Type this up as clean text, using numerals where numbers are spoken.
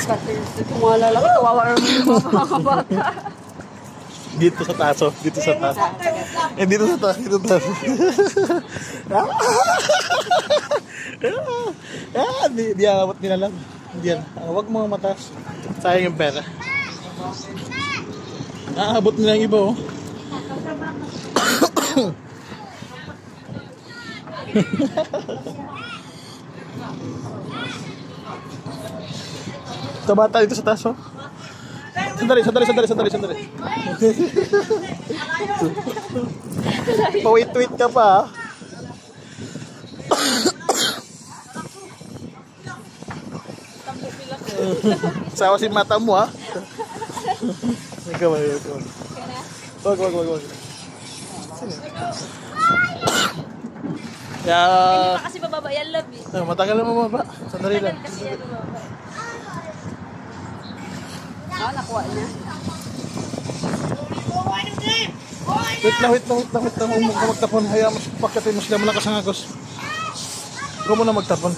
Mga lalaki, kawawa naman yung mga bata. Dito sa taas, oh. Dito sa taas. Dito sa taas, dito sa taas. Di aabot nila lang. Diyan. Huwag mga matas. Sayang yung pera. Aabot nila yung iba, oh. Ito bata dito sa taas, oh. Sandali. Pawit-wit ka pa, ha? Sawa si mata mo, ha? Ikaw. Wag. Ya. Hindi pa kasi bababa yan, love eh. Matagal na mababa. Sandali lang. Kasi yan bababa. Nakuha niya. Wait lang. Huwag ka magtapon. Hayaan mo, pagkatin mo sila muna kasangagos. Huwag mo na magtapon.